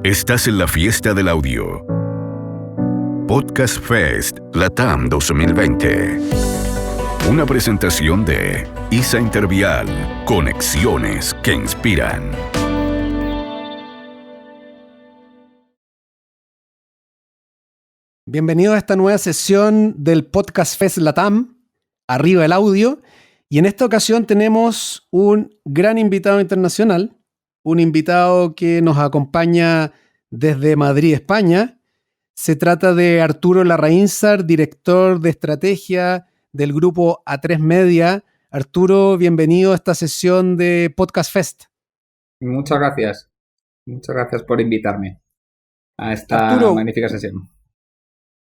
Estás en la fiesta del audio. Podcast Fest LATAM 2020. Una presentación de ISA Intervial. Conexiones que inspiran. Bienvenidos a esta nueva sesión del Podcast Fest LATAM, Arriba el Audio. Y en esta ocasión tenemos un gran invitado internacional, un invitado que nos acompaña desde Madrid, España. Se trata de Arturo Larraínzar, director de estrategia del grupo A3 Media. Arturo, bienvenido a esta sesión de Podcast Fest. Muchas gracias. Muchas gracias por invitarme a esta magnífica sesión.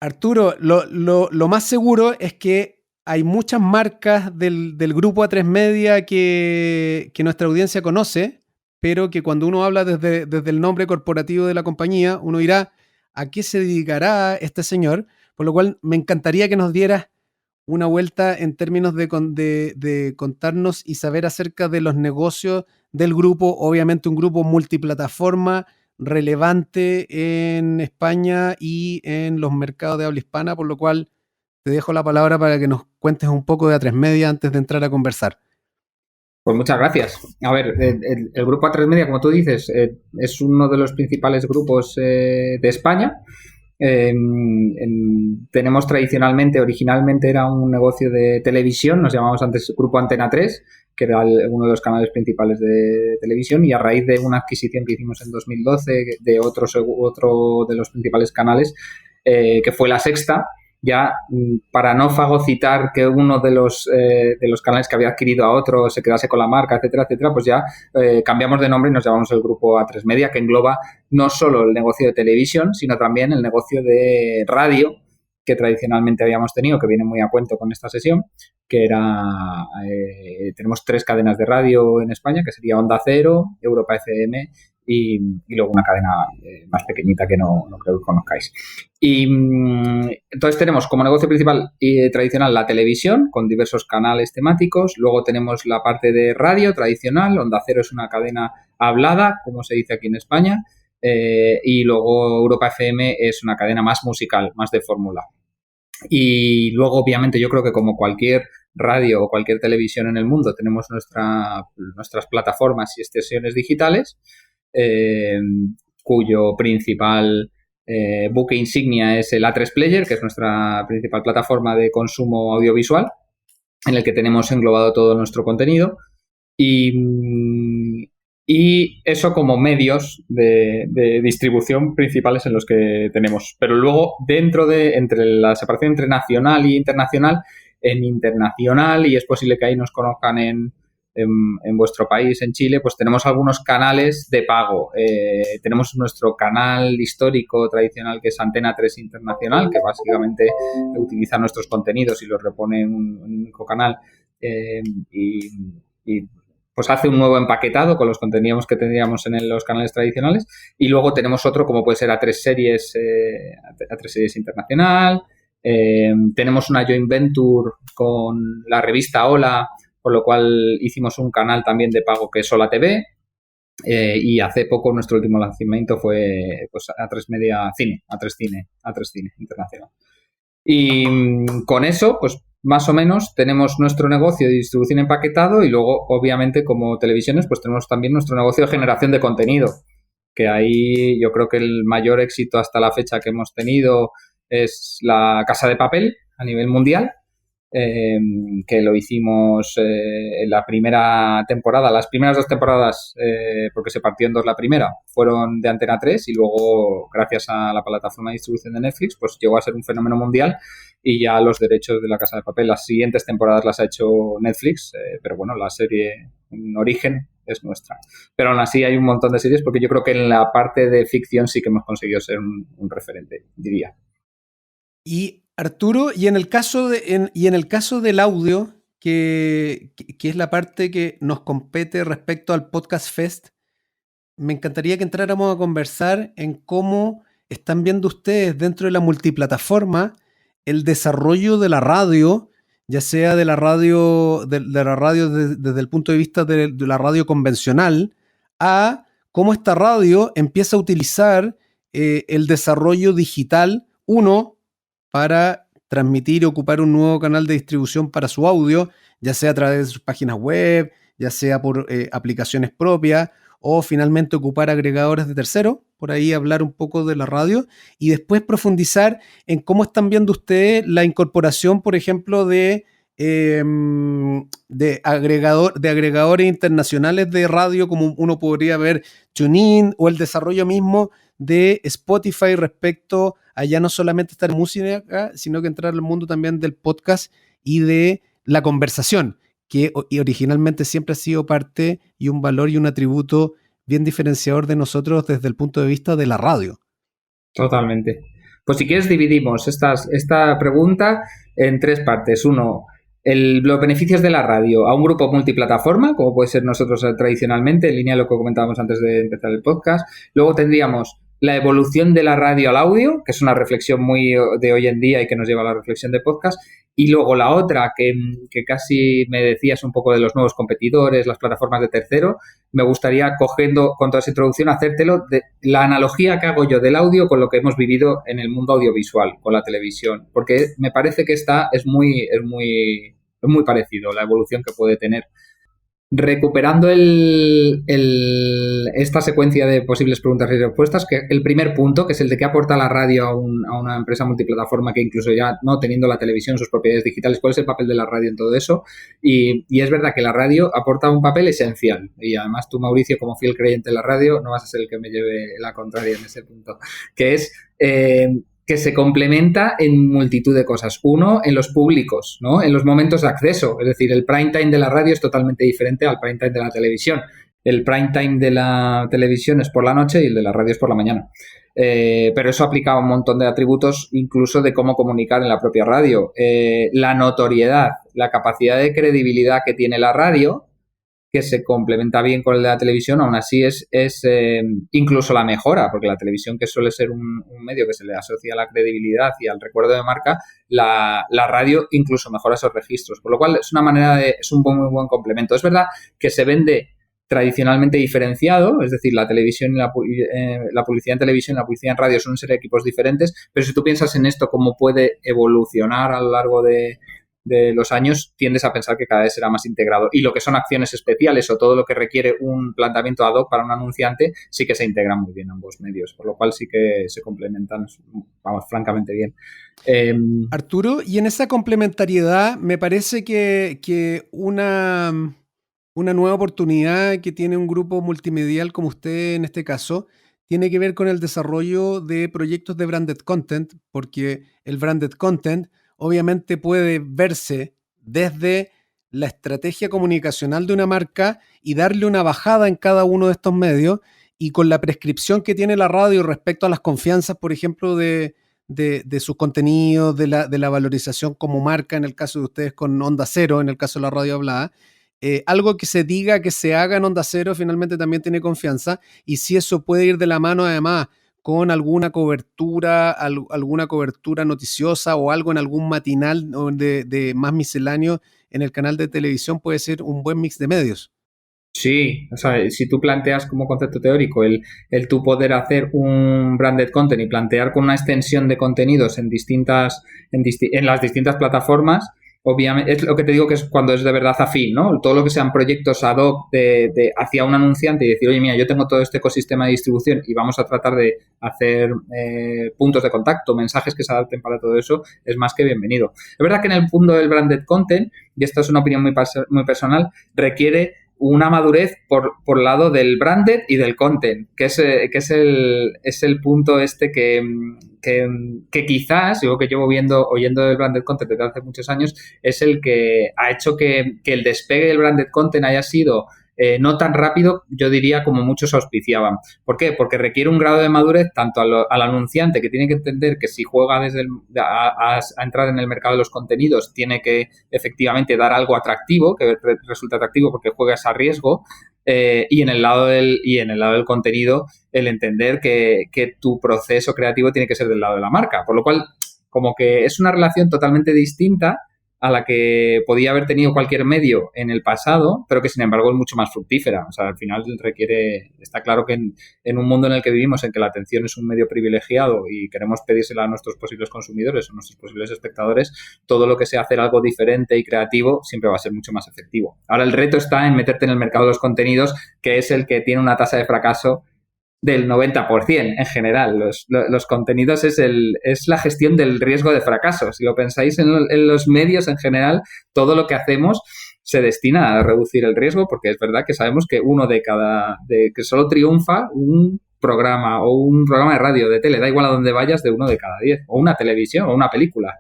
Arturo, lo más seguro es que hay muchas marcas del grupo A3 Media que nuestra audiencia conoce, pero que cuando uno habla desde el nombre corporativo de la compañía, uno dirá a qué se dedicará este señor, por lo cual me encantaría que nos dieras una vuelta en términos de contarnos y saber acerca de los negocios del grupo, obviamente un grupo multiplataforma, relevante en España y en los mercados de habla hispana, por lo cual te dejo la palabra para que nos cuentes un poco de A3 Media antes de entrar a conversar. Pues muchas gracias. A ver, el grupo A3 Media, como tú dices, es uno de los principales grupos de España. Tenemos originalmente era un negocio de televisión, nos llamamos antes Grupo Antena 3, que era uno de los canales principales de televisión, y a raíz de una adquisición que hicimos en 2012 de otro de los principales canales, que fue La Sexta, ya para no fagocitar que uno de los canales que había adquirido a otro se quedase con la marca, etcétera, etcétera, pues ya cambiamos de nombre y nos llamamos el grupo A3 Media, que engloba no solo el negocio de televisión, sino también el negocio de radio que tradicionalmente habíamos tenido, que viene muy a cuento con esta sesión, que era, tenemos 3 cadenas de radio en España, que sería Onda Cero, Europa FM y luego una cadena más pequeñita que no creo que conozcáis. Y entonces tenemos como negocio principal y tradicional la televisión con diversos canales temáticos. Luego tenemos la parte de radio tradicional. Onda Cero es una cadena hablada, como se dice aquí en España. Y luego Europa FM es una cadena más musical, más de fórmula. Y luego, obviamente, yo creo que como cualquier radio o cualquier televisión en el mundo, tenemos nuestras plataformas y extensiones digitales, cuyo principal buque insignia es el A3 Player, que es nuestra principal plataforma de consumo audiovisual, en el que tenemos englobado todo nuestro contenido. Y eso como medios de distribución principales en los que tenemos. Pero luego, entre la separación entre nacional e internacional, en internacional, y es posible que ahí nos conozcan en vuestro país, en Chile, pues tenemos algunos canales de pago. Tenemos nuestro canal histórico tradicional, que es Antena 3 Internacional, que básicamente utiliza nuestros contenidos y los repone en un único canal, y pues hace un nuevo empaquetado con los contenidos que tendríamos en los canales tradicionales. Y luego tenemos otro, como puede ser A3 Series, A3 Series Internacional. Tenemos una joint venture con la revista Hola, por lo cual hicimos un canal también de pago que es Hola TV. Y hace poco nuestro último lanzamiento fue pues, A3 Media Cine, A3 Cine Internacional. Y con eso, pues más o menos tenemos nuestro negocio de distribución empaquetado, y luego, obviamente, como televisiones, pues tenemos también nuestro negocio de generación de contenido, que ahí yo creo que el mayor éxito hasta la fecha que hemos tenido es La Casa de Papel a nivel mundial, que lo hicimos en la primera temporada. Las primeras 2 temporadas, porque se partió en 2 la primera, fueron de Antena 3, y luego, gracias a la plataforma de distribución de Netflix, pues llegó a ser un fenómeno mundial, y ya los derechos de La Casa de Papel, las siguientes temporadas las ha hecho Netflix, pero bueno, la serie en origen es nuestra. Pero aún así hay un montón de series, porque yo creo que en la parte de ficción sí que hemos conseguido ser un referente, diría. Y Arturo, y en el caso del audio, que es la parte que nos compete respecto al Podcast Fest, me encantaría que entráramos a conversar en cómo están viendo ustedes dentro de la multiplataforma el desarrollo de la radio, ya sea de la radio desde el punto de vista de la radio convencional, a cómo esta radio empieza a utilizar el desarrollo digital, para transmitir y ocupar un nuevo canal de distribución para su audio, ya sea a través de sus páginas web, ya sea por aplicaciones propias, o finalmente ocupar agregadores de terceros, por ahí hablar un poco de la radio, y después profundizar en cómo están viendo ustedes la incorporación, por ejemplo, de agregadores internacionales de radio, como uno podría ver TuneIn, o el desarrollo mismo de Spotify respecto a ya no solamente estar en música, sino que entrar al mundo también del podcast y de la conversación, que originalmente siempre ha sido parte y un valor y un atributo bien diferenciador de nosotros desde el punto de vista de la radio. Totalmente. Pues si quieres dividimos esta pregunta en 3 partes. Uno, los beneficios de la radio a un grupo multiplataforma, como puede ser nosotros tradicionalmente, en línea de lo que comentábamos antes de empezar el podcast. Luego tendríamos la evolución de la radio al audio, que es una reflexión muy de hoy en día y que nos lleva a la reflexión de podcast. Y luego la otra, que casi me decías un poco de los nuevos competidores, las plataformas de tercero, me gustaría, cogiendo con toda esa introducción, hacértelo de la analogía que hago yo del audio con lo que hemos vivido en el mundo audiovisual, con la televisión. Porque me parece que es muy parecido la evolución que puede tener. Recuperando esta secuencia de posibles preguntas y respuestas, que el primer punto, que es el de qué aporta la radio a una empresa multiplataforma que incluso ya no teniendo la televisión, sus propiedades digitales, ¿cuál es el papel de la radio en todo eso? Y es verdad que la radio aporta un papel esencial. Y además tú, Mauricio, como fiel creyente de la radio, no vas a ser el que me lleve la contraria en ese punto, que es que se complementa en multitud de cosas. Uno, en los públicos, ¿no? En los momentos de acceso. Es decir, el prime time de la radio es totalmente diferente al prime time de la televisión. El prime time de la televisión es por la noche y el de la radio es por la mañana. Pero eso aplica a un montón de atributos, incluso de cómo comunicar en la propia radio. La notoriedad, la capacidad de credibilidad que tiene la radio, que se complementa bien con el de la televisión, aún así es incluso la mejora, porque la televisión, que suele ser un medio que se le asocia a la credibilidad y al recuerdo de marca, la radio incluso mejora esos registros, por lo cual es un muy buen complemento. Es verdad que se vende tradicionalmente diferenciado, es decir, la televisión y la publicidad en televisión y la publicidad en radio son ser equipos diferentes, pero si tú piensas en esto, cómo puede evolucionar a lo largo de los años, tiendes a pensar que cada vez será más integrado. Y lo que son acciones especiales o todo lo que requiere un planteamiento ad hoc para un anunciante, sí que se integran muy bien ambos medios, por lo cual sí que se complementan, vamos, francamente bien. Arturo, y en esa complementariedad me parece que una nueva oportunidad que tiene un grupo multimedial como usted en este caso, tiene que ver con el desarrollo de proyectos de branded content, porque el branded content obviamente puede verse desde la estrategia comunicacional de una marca y darle una bajada en cada uno de estos medios, y con la prescripción que tiene la radio respecto a las confianzas, por ejemplo, de sus contenidos, de la valorización como marca, en el caso de ustedes con Onda Cero, en el caso de la radio hablada. Algo que se diga, que se haga en Onda Cero, finalmente también tiene confianza, y si eso puede ir de la mano además con alguna cobertura noticiosa o algo en algún matinal de más misceláneo en el canal de televisión, puede ser un buen mix de medios. Sí, o sea, si tú planteas como concepto teórico el tú poder hacer un branded content y plantear con una extensión de contenidos en las distintas plataformas, obviamente, es lo que te digo, que es cuando es de verdad afín, ¿no? Todo lo que sean proyectos ad hoc hacia un anunciante y decir, oye, mira, yo tengo todo este ecosistema de distribución y vamos a tratar de hacer puntos de contacto, mensajes que se adapten para todo eso, es más que bienvenido. Es verdad que en el punto del branded content, y esta es una opinión muy personal, requiere una madurez por lado del branded y del content, que es el punto este que quizás, yo que llevo oyendo del branded content desde hace muchos años, es el que ha hecho que el despegue del branded content haya sido no tan rápido, yo diría, como muchos auspiciaban. ¿Por qué? Porque requiere un grado de madurez tanto al anunciante, que tiene que entender que si juega a entrar en el mercado de los contenidos, tiene que efectivamente dar algo atractivo, que resulte atractivo porque juegas a riesgo, y en el lado del contenido, el entender que tu proceso creativo tiene que ser del lado de la marca. Por lo cual, como que es una relación totalmente distinta, a la que podía haber tenido cualquier medio en el pasado, pero que sin embargo es mucho más fructífera. O sea, al final está claro que en un mundo en el que vivimos, en que la atención es un medio privilegiado y queremos pedírsela a nuestros posibles consumidores o nuestros posibles espectadores, todo lo que sea hacer algo diferente y creativo siempre va a ser mucho más efectivo. Ahora el reto está en meterte en el mercado de los contenidos, que es el que tiene una tasa de fracaso del 90% en general. Los contenidos es la gestión del riesgo de fracaso. Si lo pensáis en los medios en general, todo lo que hacemos se destina a reducir el riesgo, porque es verdad que sabemos que que solo triunfa un programa o un programa de radio, de tele, da igual a dónde vayas, de 1 de cada 10, o una televisión o una película.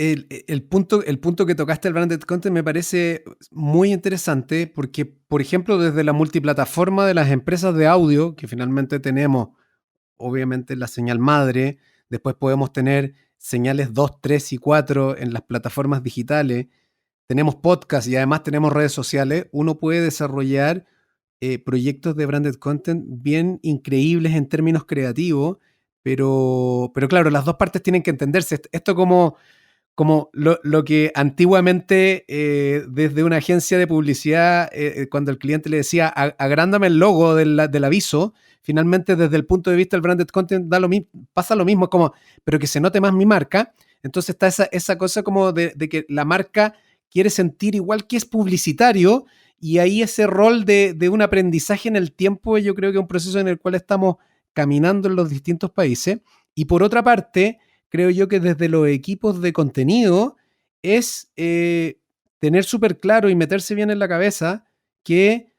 El punto que tocaste, el branded content, me parece muy interesante porque, por ejemplo, desde la multiplataforma de las empresas de audio, que finalmente tenemos, obviamente, la señal madre, después podemos tener señales 2, 3 y 4 en las plataformas digitales, tenemos podcast y además tenemos redes sociales, uno puede desarrollar proyectos de branded content bien increíbles en términos creativos, pero claro, las dos partes tienen que entenderse. Esto como lo que antiguamente desde una agencia de publicidad, cuando el cliente le decía agrándame el logo del aviso, finalmente desde el punto de vista del branded content pasa lo mismo, como, pero que se note más mi marca. Entonces está esa cosa como de que la marca quiere sentir igual que es publicitario, y ahí ese rol de un aprendizaje en el tiempo, yo creo que es un proceso en el cual estamos caminando en los distintos países. Y por otra parte, creo yo que desde los equipos de contenido es tener súper claro y meterse bien en la cabeza que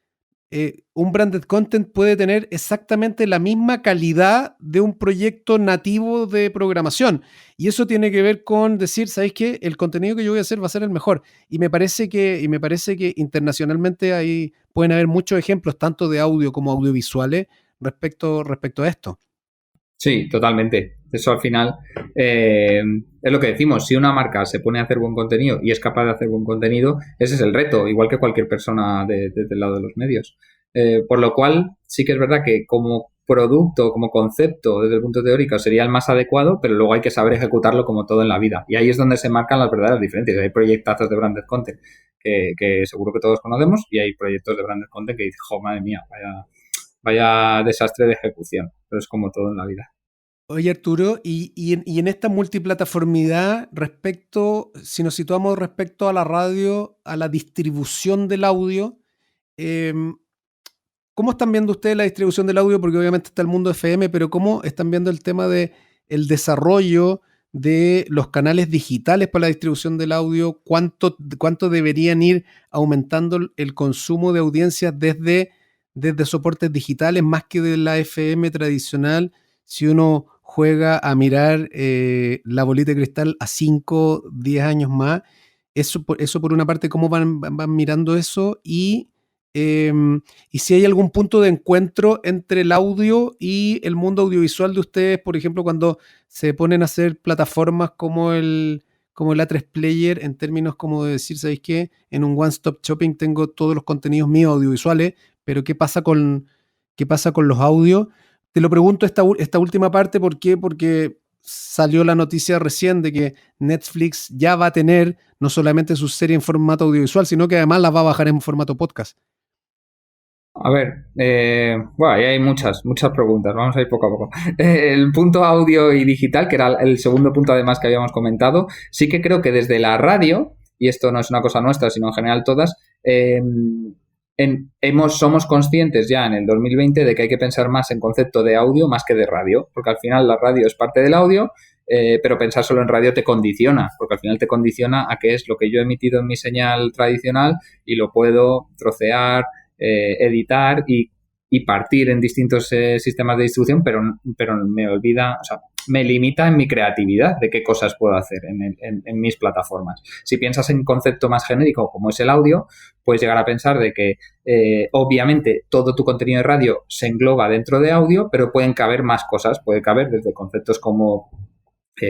un branded content puede tener exactamente la misma calidad de un proyecto nativo de programación. Y eso tiene que ver con decir, ¿sabéis qué? El contenido que yo voy a hacer va a ser el mejor. Y me parece que internacionalmente ahí pueden haber muchos ejemplos, tanto de audio como audiovisuales, respecto a esto. Sí, totalmente. Eso al final es lo que decimos. Si una marca se pone a hacer buen contenido y es capaz de hacer buen contenido, ese es el reto, igual que cualquier persona desde el lado de los medios. Por lo cual, sí que es verdad que como producto, como concepto, desde el punto teórico, sería el más adecuado, pero luego hay que saber ejecutarlo como todo en la vida. Y ahí es donde se marcan las verdaderas diferencias. Hay proyectazos de branded content que seguro que todos conocemos, y hay proyectos de branded content que dices, jo, madre mía, vaya desastre de ejecución. Pero es como todo en la vida. Oye, Arturo, y en esta multiplataformidad, si nos situamos respecto a la radio, a la distribución del audio, ¿cómo están viendo ustedes la distribución del audio? Porque obviamente está el mundo FM, pero ¿cómo están viendo el tema de el desarrollo de los canales digitales para la distribución del audio? ¿Cuánto deberían ir aumentando el consumo de audiencias desde soportes digitales más que de la FM tradicional? Si uno juega a mirar la bolita de cristal a 5, 10 años más, eso por una parte, ¿cómo van mirando eso? Y si hay algún punto de encuentro entre el audio y el mundo audiovisual de ustedes, por ejemplo, cuando se ponen a hacer plataformas como el A3 Player, en términos como de decir, ¿sabéis qué? En un one-stop shopping tengo todos los contenidos míos audiovisuales, pero ¿qué pasa con los audios? Te lo pregunto esta última parte, ¿por qué? Porque salió la noticia recién de que Netflix ya va a tener no solamente su serie en formato audiovisual, sino que además la va a bajar en formato podcast. A ver, bueno, ahí hay muchas preguntas, vamos a ir poco a poco. El punto audio y digital, que era el segundo punto además que habíamos comentado, sí que creo que desde la radio, y esto no es una cosa nuestra, sino en general todas, somos conscientes ya en el 2020 de que hay que pensar más en concepto de audio más que de radio, porque al final la radio es parte del audio, pero pensar solo en radio te condiciona, porque al final te condiciona a qué es lo que yo he emitido en mi señal tradicional y lo puedo trocear, editar y partir en distintos sistemas de distribución, pero me olvida, o sea, me limita en mi creatividad de qué cosas puedo hacer en mis plataformas. Si piensas en un concepto más genérico como es el audio, puedes llegar a pensar de que obviamente todo tu contenido de radio se engloba dentro de audio, pero pueden caber más cosas, puede caber desde conceptos como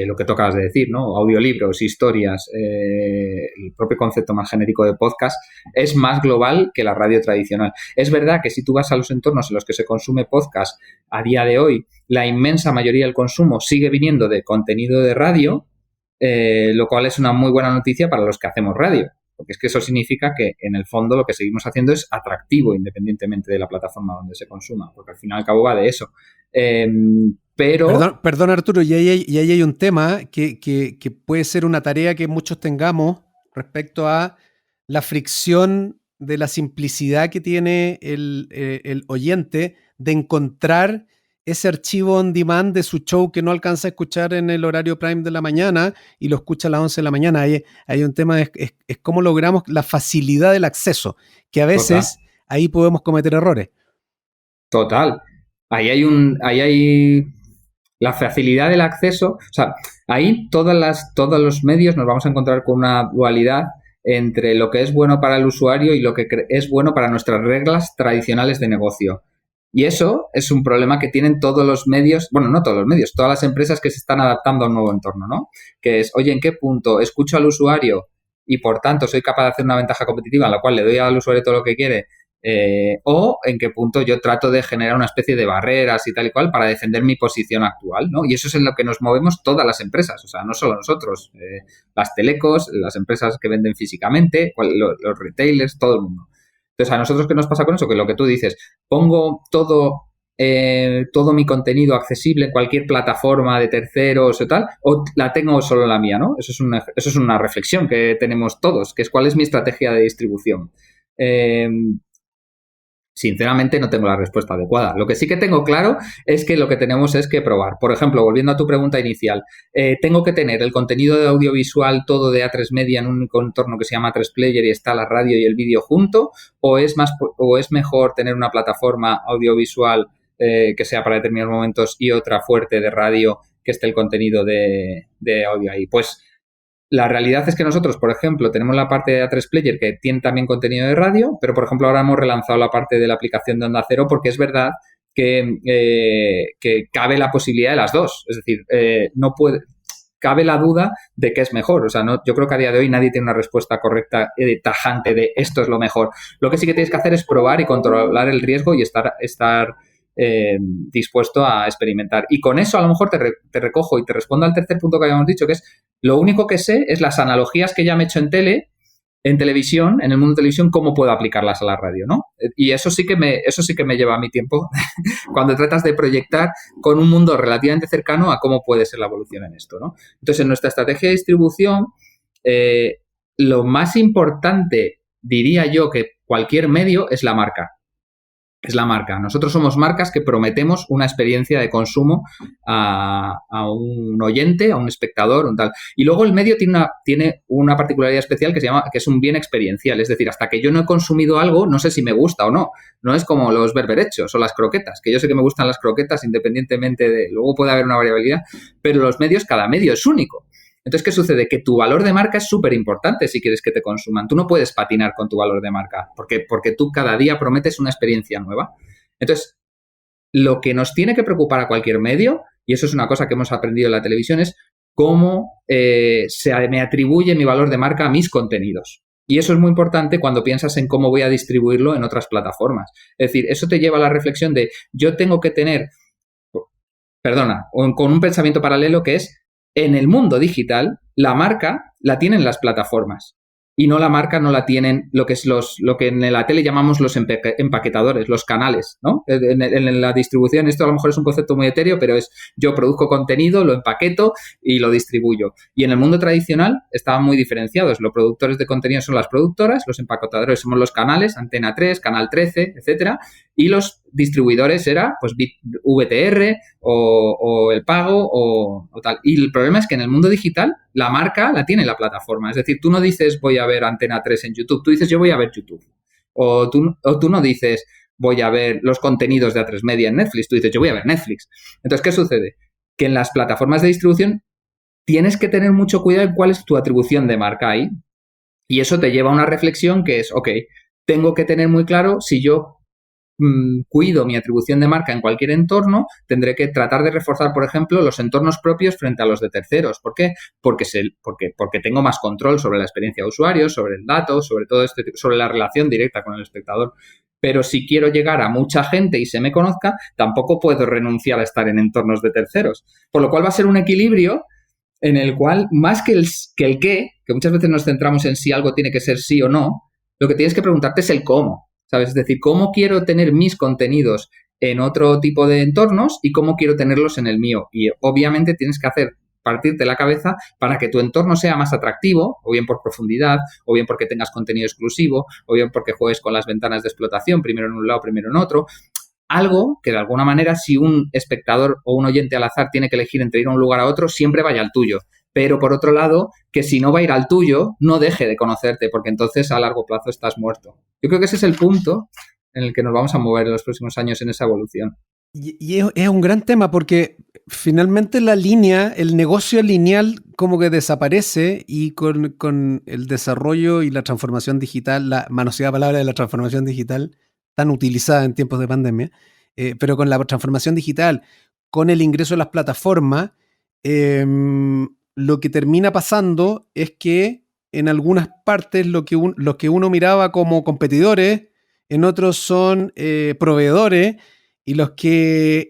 lo que tú acabas de decir, ¿no? Audiolibros, historias, el propio concepto más genérico de podcast es más global que la radio tradicional. Es verdad que si tú vas a los entornos en los que se consume podcast a día de hoy, la inmensa mayoría del consumo sigue viniendo de contenido de radio, lo cual es una muy buena noticia para los que hacemos radio, porque es que eso significa que en el fondo lo que seguimos haciendo es atractivo independientemente de la plataforma donde se consuma, porque al fin y al cabo va de eso. Pero... Perdón, Arturo, y ahí hay un tema que puede ser una tarea que muchos tengamos respecto a la fricción de la simplicidad que tiene el oyente de encontrar ese archivo on demand de su show que no alcanza a escuchar en el horario prime de la mañana y lo escucha a las 11 de la mañana. Hay un tema, es cómo logramos la facilidad del acceso, que a veces ahí podemos cometer errores. Total. Ahí hay la facilidad del acceso. O sea, ahí todos los medios nos vamos a encontrar con una dualidad entre lo que es bueno para el usuario y lo que es bueno para nuestras reglas tradicionales de negocio. Y eso es un problema que tienen todos los medios, bueno, no todos los medios, todas las empresas que se están adaptando a un nuevo entorno, ¿no? Que es, oye, ¿en qué punto escucho al usuario y por tanto soy capaz de hacer una ventaja competitiva en la cual le doy al usuario todo lo que quiere? O en qué punto yo trato de generar una especie de barreras y tal y cual para defender mi posición actual, ¿no? Y eso es en lo que nos movemos todas las empresas, o sea, no solo nosotros, las telecos, las empresas que venden físicamente, los retailers, todo el mundo. Entonces, ¿a nosotros qué nos pasa con eso? Que lo que tú dices, pongo todo mi contenido accesible en cualquier plataforma de terceros o tal, o la tengo solo en la mía, ¿no? Eso es una reflexión que tenemos todos, que es cuál es mi estrategia de distribución. Sinceramente no tengo la respuesta adecuada. Lo que sí que tengo claro es que lo que tenemos es que probar. Por ejemplo, volviendo a tu pregunta inicial, ¿tengo que tener el contenido de audiovisual todo de A3 Media en un único entorno que se llama A3 Player y está la radio y el vídeo junto? ¿O es mejor tener una plataforma audiovisual que sea para determinados momentos y otra fuerte de radio que esté el contenido de audio ahí? Pues la realidad es que nosotros, por ejemplo, tenemos la parte de A3 Player que tiene también contenido de radio, pero, por ejemplo, ahora hemos relanzado la parte de la aplicación de Onda Cero porque es verdad que cabe la posibilidad de las dos. Es decir, cabe la duda de qué es mejor. O sea, yo creo que a día de hoy nadie tiene una respuesta correcta, tajante de esto es lo mejor. Lo que sí que tienes que hacer es probar y controlar el riesgo y estar dispuesto a experimentar. Y con eso a lo mejor te recojo y te respondo al tercer punto que habíamos dicho, que es lo único que sé es las analogías que ya me he hecho en televisión, en el mundo de televisión, cómo puedo aplicarlas a la radio, ¿no? Y eso sí que me lleva a mi tiempo cuando tratas de proyectar con un mundo relativamente cercano a cómo puede ser la evolución en esto, ¿no? Entonces, en nuestra estrategia de distribución, lo más importante, diría yo, que cualquier medio es la marca. Es la marca. Nosotros somos marcas que prometemos una experiencia de consumo a un oyente, a un espectador, un tal. Y luego el medio tiene una particularidad especial que es un bien experiencial. Es decir, hasta que yo no he consumido algo, no sé si me gusta o no. No es como los berberechos o las croquetas, que yo sé que me gustan las croquetas independientemente de... Luego puede haber una variabilidad, pero los medios, cada medio es único. Entonces, ¿qué sucede? Que tu valor de marca es súper importante si quieres que te consuman. Tú no puedes patinar con tu valor de marca porque tú cada día prometes una experiencia nueva. Entonces, lo que nos tiene que preocupar a cualquier medio, y eso es una cosa que hemos aprendido en la televisión, es cómo me atribuye mi valor de marca a mis contenidos. Y eso es muy importante cuando piensas en cómo voy a distribuirlo en otras plataformas. Es decir, eso te lleva a la reflexión de yo tengo que tener, con un pensamiento paralelo que es en el mundo digital, la marca la tienen las plataformas y no la marca no la tienen lo que en la tele llamamos los empaquetadores, los canales, ¿no? En la distribución, esto a lo mejor es un concepto muy etéreo, pero es yo produzco contenido, lo empaqueto y lo distribuyo. Y en el mundo tradicional estaban muy diferenciados. Los productores de contenido son las productoras, los empaquetadores somos los canales, Antena 3, Canal 13, etcétera, y los distribuidores era pues VTR o el pago o tal. Y el problema es que en el mundo digital la marca la tiene la plataforma. Es decir, tú no dices voy a ver Antena 3 en YouTube, tú dices yo voy a ver YouTube. O tú no dices voy a ver los contenidos de A3 Media en Netflix, tú dices yo voy a ver Netflix. Entonces, ¿qué sucede? Que en las plataformas de distribución tienes que tener mucho cuidado en cuál es tu atribución de marca ahí. Y eso te lleva a una reflexión que es, tengo que tener muy claro si yo cuido mi atribución de marca en cualquier entorno, tendré que tratar de reforzar, por ejemplo, los entornos propios frente a los de terceros. ¿Por qué? Porque tengo más control sobre la experiencia de usuario, sobre el dato, sobre todo sobre la relación directa con el espectador. Pero si quiero llegar a mucha gente y se me conozca, tampoco puedo renunciar a estar en entornos de terceros. Por lo cual va a ser un equilibrio en el cual, más que el qué, que muchas veces nos centramos en si algo tiene que ser sí o no, lo que tienes que preguntarte es el cómo, ¿sabes? Es decir, cómo quiero tener mis contenidos en otro tipo de entornos y cómo quiero tenerlos en el mío. Y obviamente tienes que partirte la cabeza para que tu entorno sea más atractivo, o bien por profundidad, o bien porque tengas contenido exclusivo, o bien porque juegues con las ventanas de explotación, primero en un lado, primero en otro. Algo que de alguna manera, si un espectador o un oyente al azar tiene que elegir entre ir a un lugar a otro, siempre vaya al tuyo. Pero por otro lado, que si no va a ir al tuyo, no deje de conocerte, porque entonces a largo plazo estás muerto. Yo creo que ese es el punto en el que nos vamos a mover en los próximos años en esa evolución. Y es un gran tema porque finalmente la línea, el negocio lineal como que desaparece y con el desarrollo y la transformación digital, la manoseada palabra de la transformación digital, tan utilizada en tiempos de pandemia, pero con la transformación digital, con el ingreso a las plataformas, lo que termina pasando es que en algunas partes lo que uno miraba como competidores, en otros son proveedores, y los que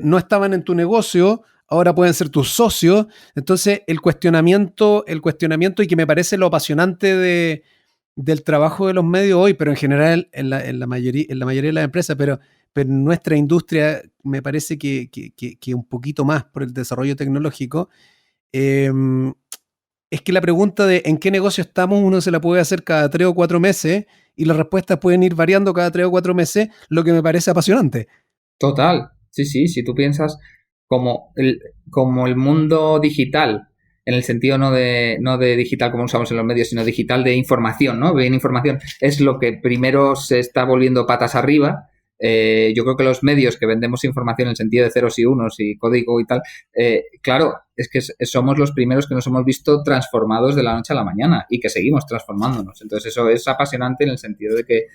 no estaban en tu negocio ahora pueden ser tus socios. Entonces el cuestionamiento y que me parece lo apasionante del trabajo de los medios hoy, pero en general en la mayoría de las empresas, pero en nuestra industria me parece que un poquito más por el desarrollo tecnológico, es que la pregunta de en qué negocio estamos uno se la puede hacer cada 3 o 4 meses y las respuestas pueden ir variando cada 3 o 4 meses, lo que me parece apasionante. Total, sí, si tú piensas como el mundo digital, en el sentido no de digital como usamos en los medios, sino digital de información, ¿no? Bien, información es lo que primero se está volviendo patas arriba. Yo creo que los medios que vendemos información en el sentido de ceros y unos y código y tal, claro, es que somos los primeros que nos hemos visto transformados de la noche a la mañana y que seguimos transformándonos. Entonces eso es apasionante en el sentido de que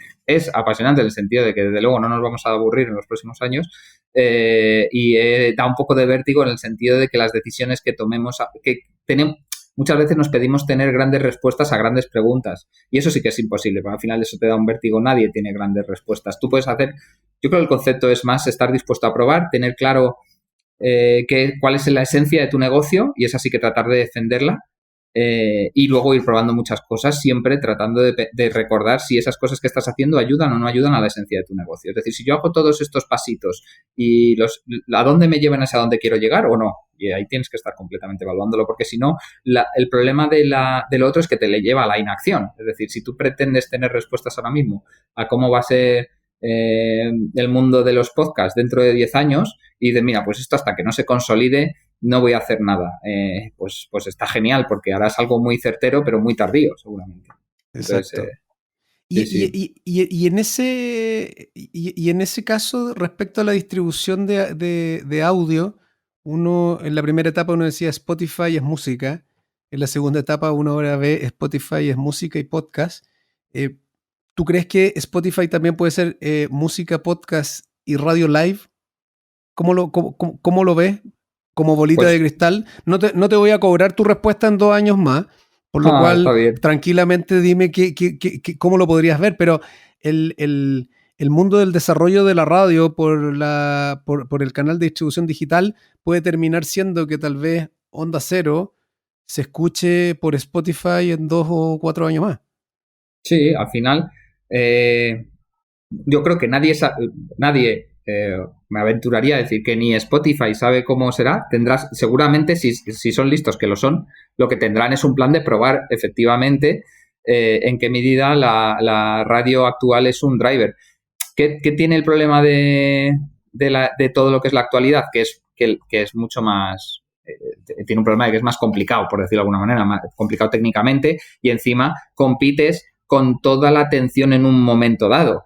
desde luego no nos vamos a aburrir en los próximos años, y da un poco de vértigo en el sentido de que las decisiones que tomemos, que tenemos, muchas veces nos pedimos tener grandes respuestas a grandes preguntas y eso sí que es imposible, porque al final eso te da un vértigo, nadie tiene grandes respuestas. Tú puedes hacer, yo creo que el concepto es más estar dispuesto a probar, tener claro cuál es la esencia de tu negocio y es así que tratar de defenderla, y luego ir probando muchas cosas, siempre tratando de recordar si esas cosas que estás haciendo ayudan o no ayudan a la esencia de tu negocio. Es decir, si yo hago todos estos pasitos y ¿a dónde me llevan a dónde quiero llegar o no? Y ahí tienes que estar completamente evaluándolo, porque si no, el problema de lo otro es que te le lleva a la inacción. Es decir, si tú pretendes tener respuestas ahora mismo a cómo va a ser el mundo de los podcasts dentro de 10 años y mira, pues esto hasta que no se consolide no voy a hacer nada, pues está genial porque harás algo muy certero pero muy tardío seguramente. Exacto. Entonces, sí. Y en ese caso, respecto a la distribución de audio, uno en la primera etapa uno decía Spotify es música, en la segunda etapa uno ahora ve Spotify es música y podcast. ¿Tú crees que Spotify también puede ser música, podcast y radio live? ¿Cómo lo ves? Como bolita de cristal. No te voy a cobrar tu respuesta en 2 años más, por lo cual tranquilamente dime cómo lo podrías ver, pero el mundo del desarrollo de la radio por el canal de distribución digital puede terminar siendo que tal vez Onda Cero se escuche por Spotify en 2 o 4 años más. Sí, al final yo creo que nadie me aventuraría a decir que ni Spotify sabe cómo será. Tendrás, seguramente, si son listos, que lo son, lo que tendrán es un plan de probar efectivamente en qué medida la radio actual es un driver. ¿Qué tiene el problema de todo lo que es la actualidad? Que es mucho más... tiene un problema de que es más complicado, por decirlo de alguna manera, más complicado técnicamente, y encima compites con toda la atención en un momento dado.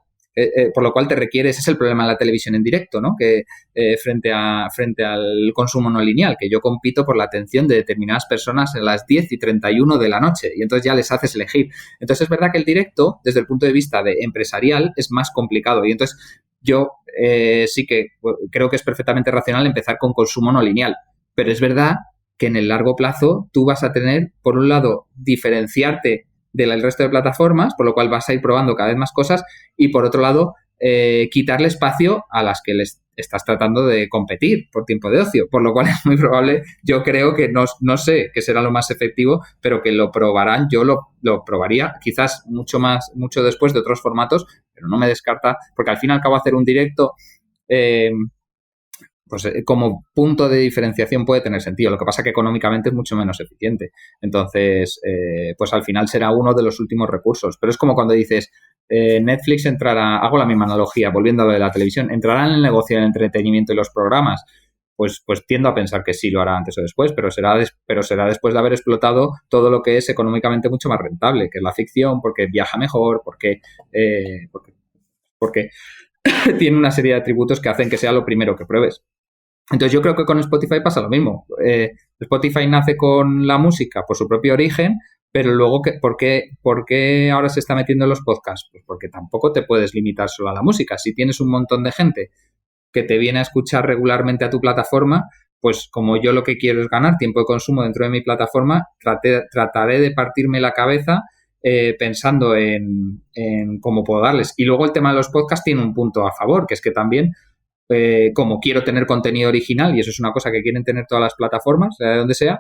Por lo cual te requieres, es el problema de la televisión en directo, ¿no? Que frente al consumo no lineal, que yo compito por la atención de determinadas personas en las 10:31 de la noche y entonces ya les haces elegir. Entonces es verdad que el directo, desde el punto de vista de empresarial, es más complicado y entonces yo sí que creo que es perfectamente racional empezar con consumo no lineal, pero es verdad que en el largo plazo tú vas a tener, por un lado, diferenciarte del resto de plataformas, por lo cual vas a ir probando cada vez más cosas y por otro lado quitarle espacio a las que les estás tratando de competir por tiempo de ocio, por lo cual es muy probable, yo creo que no sé qué será lo más efectivo, pero que lo probarán, yo lo probaría, quizás mucho después de otros formatos, pero no me descarta, porque al fin y al cabo hacer un directo pues como punto de diferenciación puede tener sentido. Lo que pasa es que económicamente es mucho menos eficiente. Entonces, pues al final será uno de los últimos recursos. Pero es como cuando dices, Netflix entrará, hago la misma analogía, volviendo a lo de la televisión, entrará en el negocio del entretenimiento y los programas. Pues tiendo a pensar que sí lo hará antes o después, pero será después de haber explotado todo lo que es económicamente mucho más rentable, que es la ficción, porque viaja mejor, porque tiene una serie de atributos que hacen que sea lo primero que pruebes. Entonces yo creo que con Spotify pasa lo mismo. Spotify nace con la música por su propio origen, pero luego, ¿por qué ahora se está metiendo en los podcasts? Pues porque tampoco te puedes limitar solo a la música. Si tienes un montón de gente que te viene a escuchar regularmente a tu plataforma, pues como yo lo que quiero es ganar tiempo de consumo dentro de mi plataforma, trataré de partirme la cabeza pensando en cómo puedo darles. Y luego el tema de los podcasts tiene un punto a favor, que es que también como quiero tener contenido original, y eso es una cosa que quieren tener todas las plataformas, sea de donde sea,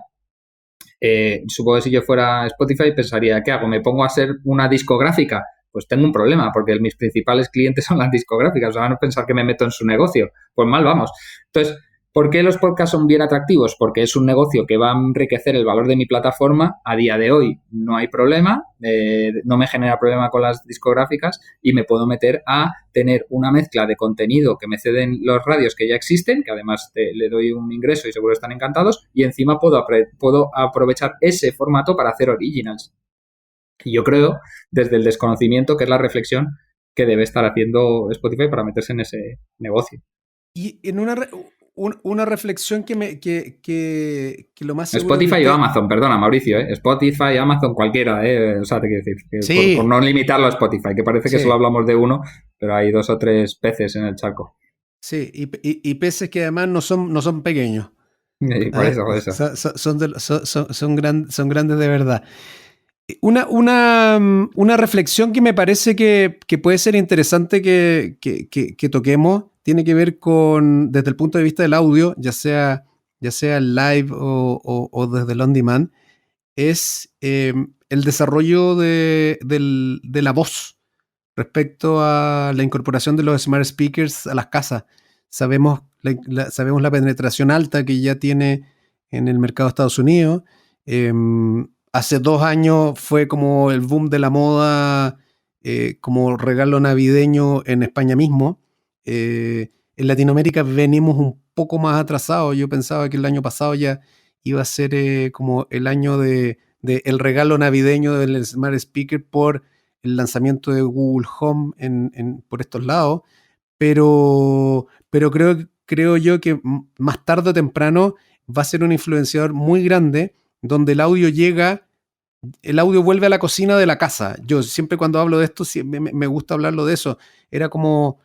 supongo que si yo fuera Spotify pensaría, ¿qué hago? ¿Me pongo a ser una discográfica? Pues tengo un problema, porque mis principales clientes son las discográficas, o sea, van a pensar que me meto en su negocio. Pues mal vamos. Entonces, ¿por qué los podcasts son bien atractivos? Porque es un negocio que va a enriquecer el valor de mi plataforma. A día de hoy no hay problema, no me genera problema con las discográficas y me puedo meter a tener una mezcla de contenido que me ceden los radios que ya existen, que además le doy un ingreso y seguro están encantados, y encima puedo aprovechar ese formato para hacer originals. Y yo creo, desde el desconocimiento, que es la reflexión que debe estar haciendo Spotify para meterse en ese negocio. Y en una reflexión que lo más seguro Spotify o Amazon, perdona, Mauricio, Spotify, Amazon, cualquiera, o sea, te quiero decir, que sí. por no limitarlo a Spotify, que parece que solo hablamos de uno, pero hay 2 o 3 peces en el charco. Sí, y peces que además no son pequeños. Por eso. Son grandes de verdad. Una reflexión que me parece que puede ser interesante que toquemos tiene que ver con, desde el punto de vista del audio, ya sea live o desde el on demand, es el desarrollo de la voz respecto a la incorporación de los smart speakers a las casas. Sabemos la penetración alta que ya tiene en el mercado de Estados Unidos. Hace 2 años fue como el boom de la moda, como regalo navideño en España mismo. En Latinoamérica venimos un poco más atrasados. Yo pensaba que el año pasado ya iba a ser como el año de el regalo navideño del Smart Speaker por el lanzamiento de Google Home por estos lados. Pero creo yo que más tarde o temprano va a ser un influenciador muy grande donde el audio vuelve a la cocina de la casa. Yo siempre cuando hablo de esto, me gusta hablarlo de eso. Era como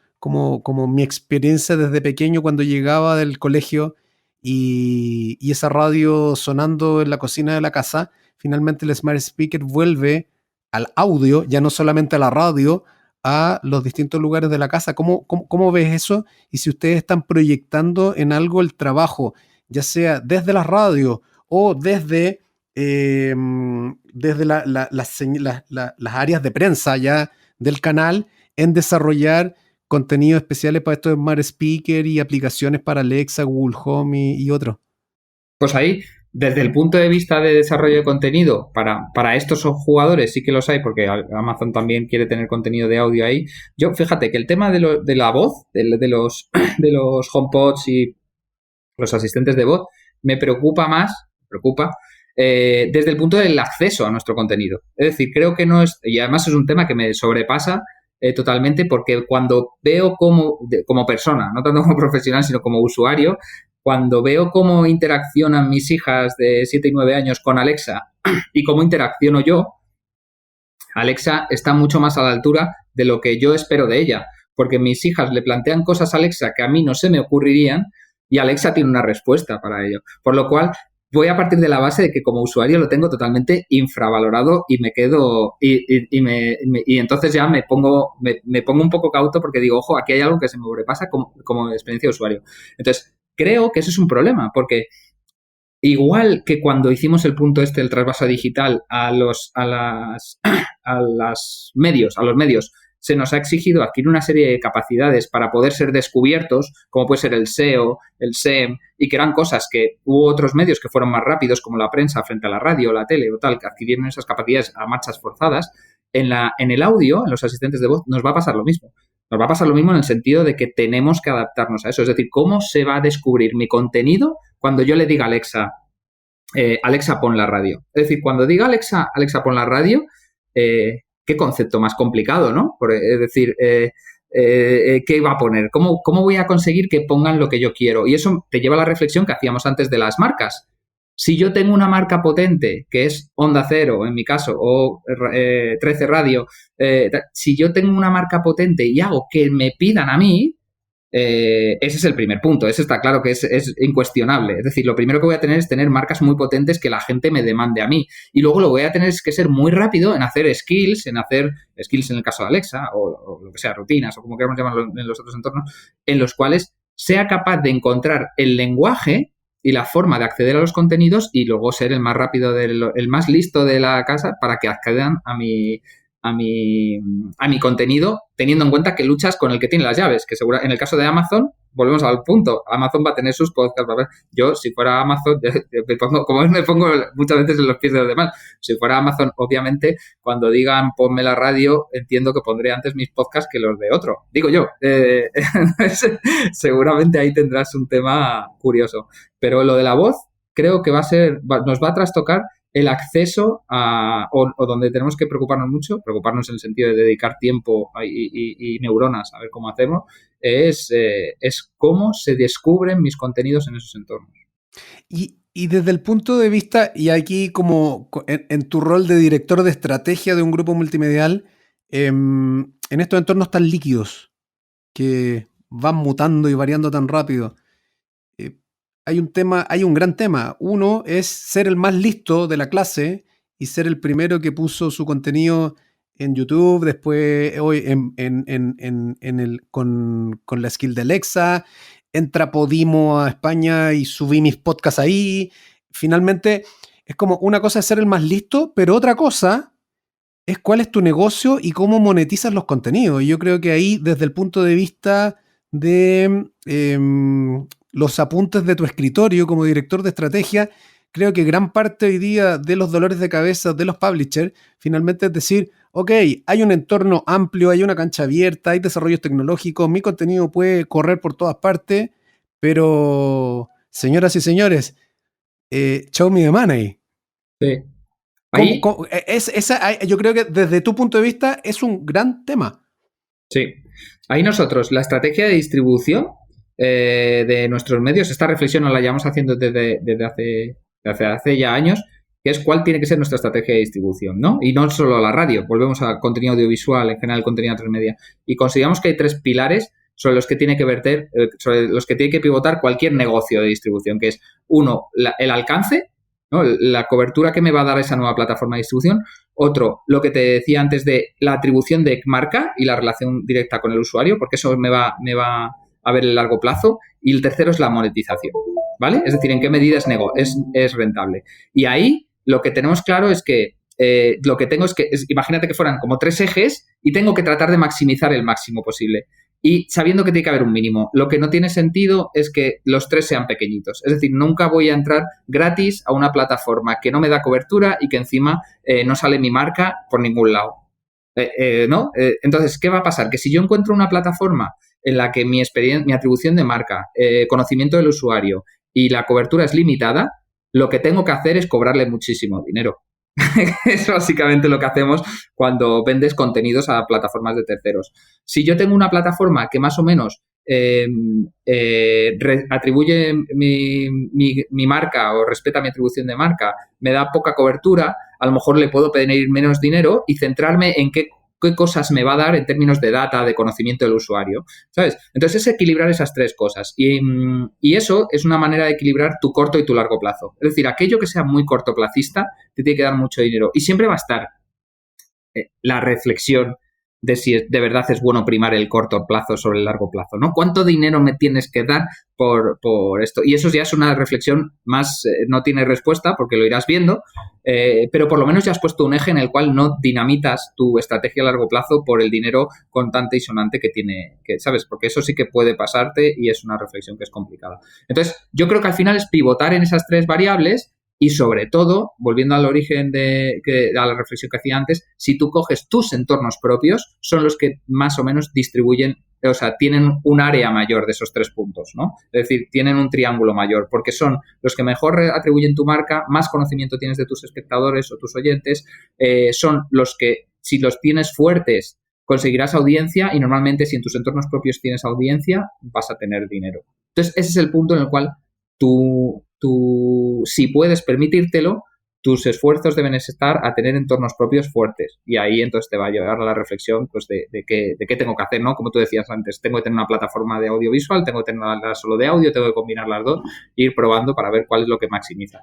mi experiencia desde pequeño cuando llegaba del colegio y esa radio sonando en la cocina de la casa. Finalmente el Smart Speaker vuelve al audio, ya no solamente a la radio, a los distintos lugares de la casa. ¿Cómo ves eso? Y si ustedes están proyectando en algo el trabajo, ya sea desde la radio o desde las áreas de prensa ya del canal, en desarrollar contenidos especiales para estos Smart Speaker y aplicaciones para Alexa, Google Home y otros. Pues ahí, desde el punto de vista de desarrollo de contenido, para estos jugadores sí que los hay, porque Amazon también quiere tener contenido de audio ahí. Yo, fíjate que el tema de la voz, de los HomePods y los asistentes de voz, me preocupa desde el punto del acceso a nuestro contenido. Es decir, creo que no es, y además es un tema que me sobrepasa totalmente, porque cuando veo como persona, no tanto como profesional, sino como usuario, cuando veo cómo interaccionan mis hijas de 7 y 9 años con Alexa y cómo interacciono yo, Alexa está mucho más a la altura de lo que yo espero de ella, porque mis hijas le plantean cosas a Alexa que a mí no se me ocurrirían y Alexa tiene una respuesta para ello. Por lo cual, voy a partir de la base de que como usuario lo tengo totalmente infravalorado y me quedo y entonces ya me pongo un poco cauto porque digo, ojo, aquí hay algo que se me sobrepasa como experiencia de usuario. Entonces, creo que eso es un problema porque igual que cuando hicimos el punto del trasvaso digital a los medios, se nos ha exigido adquirir una serie de capacidades para poder ser descubiertos, como puede ser el SEO, el SEM, y que eran cosas que hubo otros medios que fueron más rápidos, como la prensa frente a la radio, la tele o tal, que adquirieron esas capacidades a marchas forzadas. En el audio, en los asistentes de voz, nos va a pasar lo mismo. Nos va a pasar lo mismo en el sentido de que tenemos que adaptarnos a eso. Es decir, ¿cómo se va a descubrir mi contenido cuando yo le diga a Alexa, Alexa, pon la radio? Es decir, cuando diga Alexa, pon la radio, qué concepto más complicado, ¿no? Es decir, ¿qué va a poner? ¿Cómo voy a conseguir que pongan lo que yo quiero? Y eso te lleva a la reflexión que hacíamos antes de las marcas. Si yo tengo una marca potente, que es Onda Cero, en mi caso, o 13 Radio, si yo tengo una marca potente y hago que me pidan a mí, ese es el primer punto. Ese está claro que es incuestionable. Es decir, lo primero que voy a tener es tener marcas muy potentes que la gente me demande a mí. Y luego lo voy a tener que ser muy rápido en hacer skills en el caso de Alexa o lo que sea, rutinas o como queramos llamarlo en los otros entornos, en los cuales sea capaz de encontrar el lenguaje y la forma de acceder a los contenidos y luego ser el más rápido, el más listo de la casa para que accedan a mi contenido, teniendo en cuenta que luchas con el que tiene las llaves, que seguro, en el caso de Amazon, volvemos al punto, Amazon va a tener sus podcasts, yo si fuera Amazon, me pongo muchas veces en los pies de los demás, si fuera Amazon, obviamente, cuando digan ponme la radio, entiendo que pondré antes mis podcasts que los de otro, digo yo, seguramente ahí tendrás un tema curioso, pero lo de la voz creo que nos va a trastocar el acceso o donde tenemos que preocuparnos en el sentido de dedicar tiempo y neuronas a ver cómo hacemos, es cómo se descubren mis contenidos en esos entornos. Y desde el punto de vista, y aquí como en tu rol de director de estrategia de un grupo multimedial, en estos entornos tan líquidos que van mutando y variando tan rápido, hay un gran tema. Uno es ser el más listo de la clase y ser el primero que puso su contenido en YouTube, después hoy con la skill de Alexa, entra Podimo a España y subí mis podcasts ahí. Finalmente, es como una cosa es ser el más listo, pero otra cosa es cuál es tu negocio y cómo monetizas los contenidos. Y yo creo que ahí, desde el punto de vista de los apuntes de tu escritorio como director de estrategia, creo que gran parte hoy día de los dolores de cabeza de los publishers finalmente es decir, ok, hay un entorno amplio, hay una cancha abierta, hay desarrollos tecnológicos, mi contenido puede correr por todas partes, pero señoras y señores, show me the money. Sí. Yo creo que desde tu punto de vista es un gran tema. Sí. Ahí nosotros, la estrategia de distribución de nuestros medios, esta reflexión nos la llevamos haciendo desde hace ya años, que es cuál tiene que ser nuestra estrategia de distribución, ¿no? Y no solo la radio, volvemos a contenido audiovisual, en general contenido transmedia, y consideramos que hay 3 pilares sobre los que tiene que sobre los que tiene que pivotar cualquier negocio de distribución, que es, uno, el alcance, ¿no? La cobertura que me va a dar esa nueva plataforma de distribución. Otro, lo que te decía antes de la atribución de marca y la relación directa con el usuario, porque eso me va a ver el largo plazo. Y el tercero es la monetización, ¿vale? Es decir, en qué medida es rentable. Y ahí lo que tenemos claro es que lo que tengo imagínate que fueran como 3 ejes y tengo que tratar de maximizar el máximo posible. Y sabiendo que tiene que haber un mínimo. Lo que no tiene sentido es que los 3 sean pequeñitos. Es decir, nunca voy a entrar gratis a una plataforma que no me da cobertura y que encima no sale mi marca por ningún lado. ¿No? Entonces, ¿qué va a pasar? Que si yo encuentro una plataforma en la que mi atribución de marca, conocimiento del usuario y la cobertura es limitada, lo que tengo que hacer es cobrarle muchísimo dinero. Es básicamente lo que hacemos cuando vendes contenidos a plataformas de terceros. Si yo tengo una plataforma que más o menos atribuye mi marca o respeta mi atribución de marca, me da poca cobertura, a lo mejor le puedo pedir menos dinero y centrarme en qué qué cosas me va a dar en términos de data, de conocimiento del usuario, ¿sabes? Entonces es equilibrar esas tres cosas y eso es una manera de equilibrar tu corto y tu largo plazo. Es decir, aquello que sea muy cortoplacista te tiene que dar mucho dinero y siempre va a estar la reflexión de si de verdad es bueno primar el corto plazo sobre el largo plazo, ¿no? ¿Cuánto dinero me tienes que dar por esto? Y eso ya es una reflexión más, no tiene respuesta porque lo irás viendo, pero por lo menos ya has puesto un eje en el cual no dinamitas tu estrategia a largo plazo por el dinero contante y sonante que tiene, que, ¿sabes? Porque eso sí que puede pasarte y es una reflexión que es complicada. Entonces, yo creo que al final es pivotar en esas tres variables. Y sobre todo, volviendo al origen a la reflexión que hacía antes, si tú coges tus entornos propios, son los que más o menos distribuyen, o sea, tienen un área mayor de esos 3 puntos, ¿no? Es decir, tienen un triángulo mayor, porque son los que mejor atribuyen tu marca, más conocimiento tienes de tus espectadores o tus oyentes, son los que, si los tienes fuertes, conseguirás audiencia y normalmente si en tus entornos propios tienes audiencia, vas a tener dinero. Entonces, ese es el punto en el cual tú, si puedes permitírtelo, tus esfuerzos deben estar a tener entornos propios fuertes. Y ahí entonces te va a llevar a la reflexión pues, de qué tengo que hacer, ¿no? Como tú decías antes, tengo que tener una plataforma de audiovisual, tengo que tenerla solo de audio, tengo que combinar las dos e ir probando para ver cuál es lo que maximiza.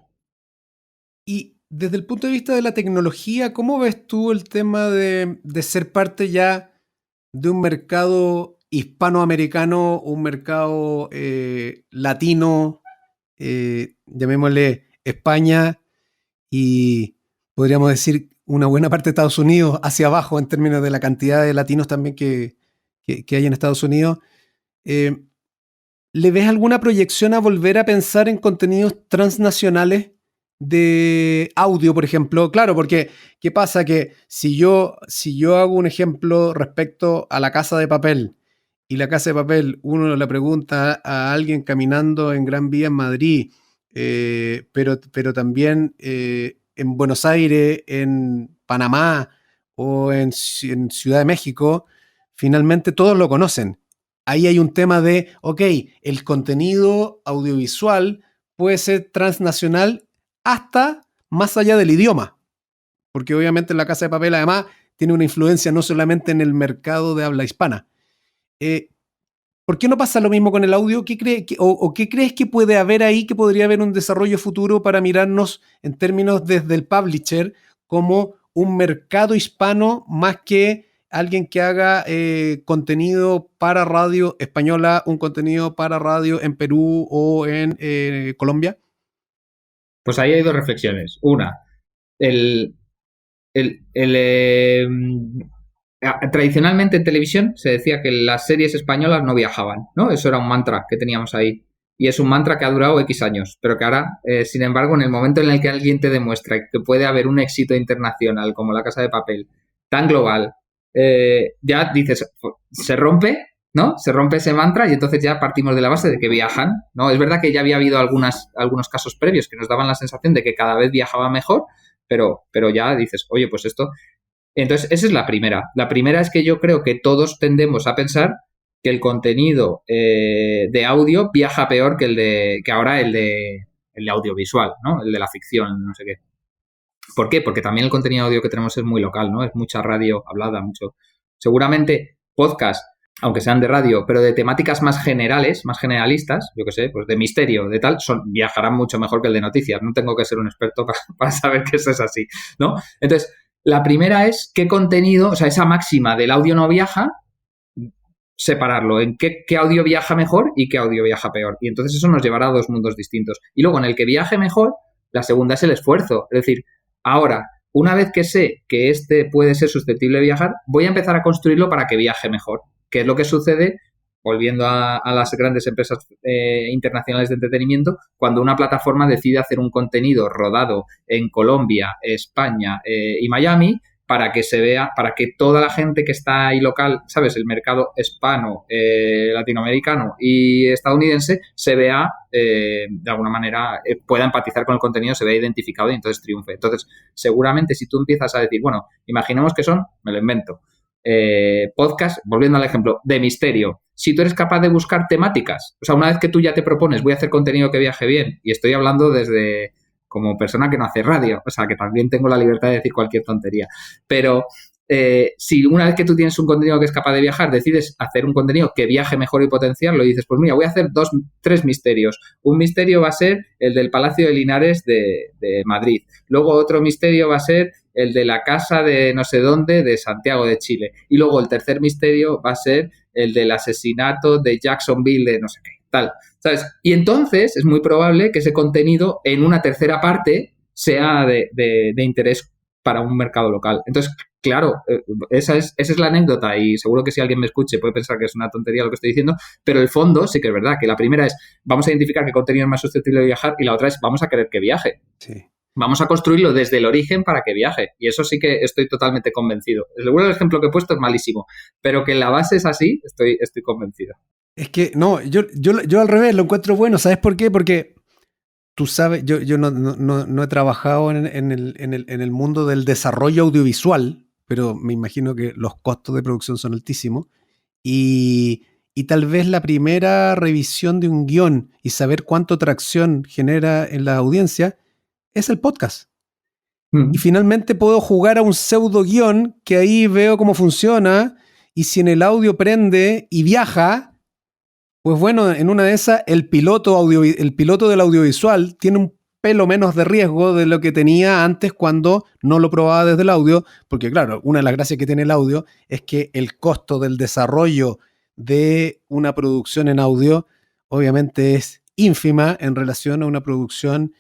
Y desde el punto de vista de la tecnología, ¿cómo ves tú el tema de ser parte ya de un mercado hispanoamericano, un mercado latino, llamémosle España y podríamos decir una buena parte de Estados Unidos hacia abajo en términos de la cantidad de latinos también que hay en Estados Unidos? ¿Le ves alguna proyección a volver a pensar en contenidos transnacionales de audio, por ejemplo? Claro, porque ¿qué pasa? Que si yo hago un ejemplo respecto a La Casa de Papel, y La Casa de Papel, uno le pregunta a alguien caminando en Gran Vía en Madrid, pero también en Buenos Aires, en Panamá o en Ciudad de México, finalmente todos lo conocen. Ahí hay un tema de, ok, el contenido audiovisual puede ser transnacional hasta más allá del idioma, porque obviamente La Casa de Papel además tiene una influencia no solamente en el mercado de habla hispana. ¿Por qué no pasa lo mismo con el audio? ¿Qué crees que puede haber ahí, que podría haber un desarrollo futuro para mirarnos en términos desde el publisher como un mercado hispano más que alguien que haga contenido para radio española, un contenido para radio en Perú o en Colombia? Pues ahí hay dos reflexiones. Una, tradicionalmente en televisión se decía que las series españolas no viajaban, ¿no? Eso era un mantra que teníamos ahí. Y es un mantra que ha durado X años, pero que ahora, sin embargo, en el momento en el que alguien te demuestra que puede haber un éxito internacional como La Casa de Papel, tan global, ya dices, se rompe, ¿no? Se rompe ese mantra y entonces ya partimos de la base de que viajan, ¿no? Es verdad que ya había habido algunos casos previos que nos daban la sensación de que cada vez viajaba mejor, pero ya dices, oye, pues esto... Entonces, esa es la primera. La primera es que yo creo que todos tendemos a pensar que el contenido de audio viaja peor que ahora el de audiovisual, ¿no? El de la ficción, no sé qué. ¿Por qué? Porque también el contenido audio que tenemos es muy local, ¿no? Es mucha radio hablada, mucho. Seguramente podcast, aunque sean de radio, pero de temáticas más generales, más generalistas, yo qué sé, pues de misterio, de tal, viajarán mucho mejor que el de noticias. No tengo que ser un experto para saber que eso es así, ¿no? Entonces, la primera es qué contenido, o sea, esa máxima del audio no viaja, separarlo en qué audio viaja mejor y qué audio viaja peor. Y entonces eso nos llevará a dos mundos distintos. Y luego en el que viaje mejor, la segunda es el esfuerzo. Es decir, ahora, una vez que sé que este puede ser susceptible de viajar, voy a empezar a construirlo para que viaje mejor. ¿Qué es lo que sucede? Volviendo a las grandes empresas internacionales de entretenimiento, cuando una plataforma decide hacer un contenido rodado en Colombia, España y Miami para que se vea, para que toda la gente que está ahí local, ¿sabes? El mercado hispano, latinoamericano y estadounidense se vea, de alguna manera, pueda empatizar con el contenido, se vea identificado y entonces triunfe. Entonces, seguramente si tú empiezas a decir, bueno, imaginemos que son, me lo invento, podcast, volviendo al ejemplo, de misterio. Si tú eres capaz de buscar temáticas, o sea, una vez que tú ya te propones, voy a hacer contenido que viaje bien, y estoy hablando desde como persona que no hace radio, o sea, que también tengo la libertad de decir cualquier tontería, pero si una vez que tú tienes un contenido que es capaz de viajar, decides hacer un contenido que viaje mejor y potenciarlo, y dices, pues mira, voy a hacer 3 misterios. Un misterio va a ser el del Palacio de Linares de Madrid. Luego otro misterio va a ser el de la casa de no sé dónde de Santiago de Chile. Y luego el tercer misterio va a ser el del asesinato de Jacksonville de no sé qué, tal, ¿sabes? Y entonces es muy probable que ese contenido en una tercera parte sea de interés para un mercado local. Entonces, claro, esa es la anécdota, y seguro que si alguien me escuche puede pensar que es una tontería lo que estoy diciendo, pero el fondo sí que es verdad, que la primera es vamos a identificar qué contenido es más susceptible de viajar, y la otra es vamos a querer que viaje. Sí. Vamos a construirlo desde el origen para que viaje. Y eso sí que estoy totalmente convencido. Seguro el ejemplo que he puesto es malísimo, pero que la base es así, estoy convencido. Es que, no, yo al revés lo encuentro bueno. ¿Sabes por qué? Porque tú sabes, yo no he trabajado en el mundo del desarrollo audiovisual, pero me imagino que los costos de producción son altísimos. Y tal vez la primera revisión de un guión y saber cuánto tracción genera en la audiencia es el podcast. Y finalmente puedo jugar a un pseudo guión que ahí veo cómo funciona, y si en el audio prende y viaja, pues bueno, en una de esas el piloto del audiovisual tiene un pelo menos de riesgo de lo que tenía antes cuando no lo probaba desde el audio, porque claro, una de las gracias que tiene el audio es que el costo del desarrollo de una producción en audio obviamente es ínfima en relación a una producción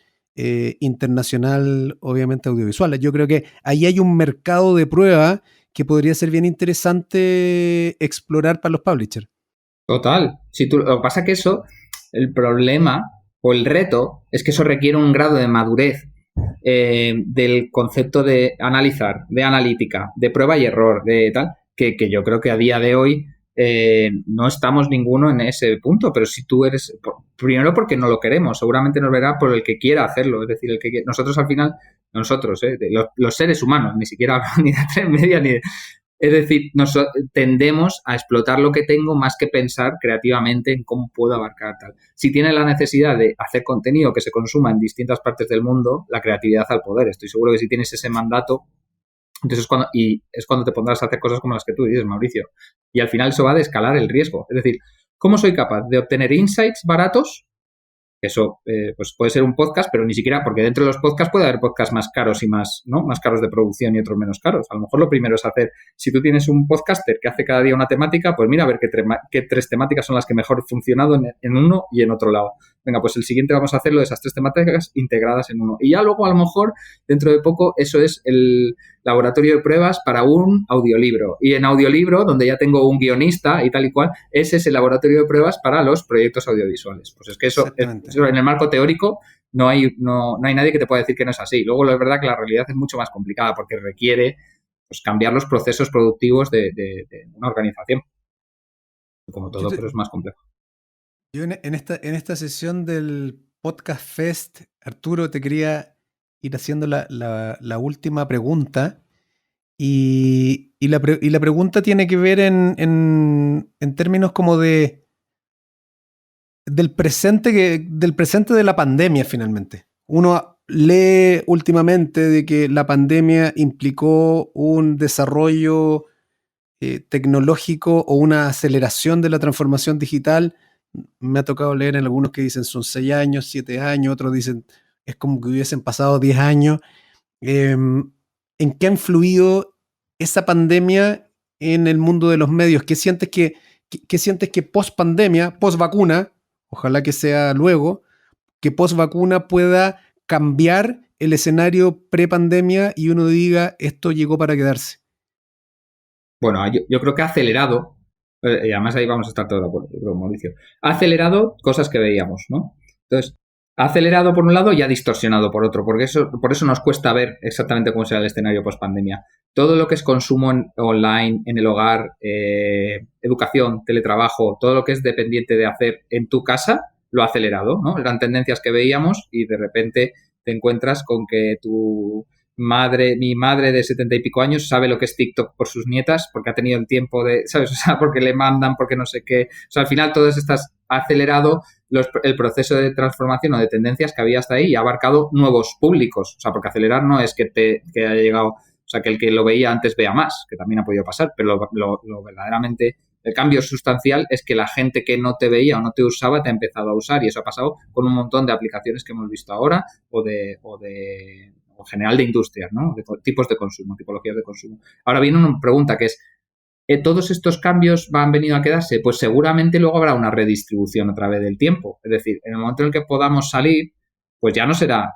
internacional, obviamente audiovisual. Yo creo que ahí hay un mercado de prueba que podría ser bien interesante explorar para los publishers. Total. Lo que pasa es que eso, el problema o el reto es que eso requiere un grado de madurez del concepto de analizar, de analítica, de prueba y error, de tal, que yo creo que a día de hoy no estamos ninguno en ese punto. Pero si tú eres, primero porque no lo queremos, seguramente nos verá por el que quiera hacerlo, es decir, nosotros al final, los seres humanos, ni siquiera ni de tres media ni de... Es decir, tendemos a explotar lo que tengo más que pensar creativamente en cómo puedo abarcar tal. Si tienes la necesidad de hacer contenido que se consuma en distintas partes del mundo, la creatividad al poder. Estoy seguro que si tienes ese mandato, entonces es cuando te pondrás a hacer cosas como las que tú dices, Mauricio. Y al final eso va de escalar el riesgo. Es decir, ¿cómo soy capaz de obtener insights baratos? Eso pues puede ser un podcast, pero ni siquiera, porque dentro de los podcasts puede haber podcasts más caros y más caros de producción y otros menos caros. A lo mejor lo primero es hacer, si tú tienes un podcaster que hace cada día una temática, pues mira a ver qué 3 temáticas son las que mejor han funcionado en uno y en otro lado. Venga, pues el siguiente vamos a hacerlo de esas 3 temáticas integradas en uno. Y ya luego a lo mejor, dentro de poco, eso es el laboratorio de pruebas para un audiolibro. Y en audiolibro, donde ya tengo un guionista y tal y cual, ese es el laboratorio de pruebas para los proyectos audiovisuales. Pues es que eso en el marco teórico no hay nadie que te pueda decir que no es así. Luego es verdad que la realidad es mucho más complicada porque requiere pues cambiar los procesos productivos de una organización. Como todo, pero es más complejo. Yo en esta sesión del Podcast Fest, Arturo, te quería ir haciendo la última pregunta. Y la pregunta tiene que ver en términos como del presente de la pandemia, finalmente. Uno lee últimamente de que la pandemia implicó un desarrollo tecnológico o una aceleración de la transformación digital. Me ha tocado leer en algunos que dicen son 6 años, 7 años, otros dicen es como que hubiesen pasado 10 años. ¿En qué ha influido esa pandemia en el mundo de los medios? ¿Qué sientes que post pandemia, post vacuna, ojalá que sea luego, que post vacuna pueda cambiar el escenario pre-pandemia y uno diga esto llegó para quedarse? Bueno, yo creo que ha acelerado, y además ahí vamos a estar todos de acuerdo, yo creo, Mauricio, ha acelerado cosas que veíamos, ¿no? Entonces, ha acelerado por un lado y ha distorsionado por otro, porque por eso nos cuesta ver exactamente cómo será el escenario post-pandemia. Todo lo que es consumo online, en el hogar, educación, teletrabajo, todo lo que es dependiente de hacer en tu casa, lo ha acelerado, ¿no? Eran tendencias que veíamos y de repente te encuentras con que mi madre de 70 y pico años sabe lo que es TikTok por sus nietas, porque ha tenido el tiempo de, ¿sabes? O sea, porque le mandan, porque no sé qué. O sea, al final todas estas ha acelerado el proceso de transformación o de tendencias que había hasta ahí y ha abarcado nuevos públicos. O sea, porque acelerar no es que haya llegado O sea, que el que lo veía antes vea más, que también ha podido pasar, pero lo verdaderamente... El cambio sustancial es que la gente que no te veía o no te usaba te ha empezado a usar, y eso ha pasado con un montón de aplicaciones que hemos visto ahora o en general de industrias, ¿no? De tipos de consumo, tipologías de consumo. Ahora viene una pregunta que es, ¿todos estos cambios han venido a quedarse? Pues seguramente luego habrá una redistribución a través del tiempo. Es decir, en el momento en el que podamos salir, pues ya no será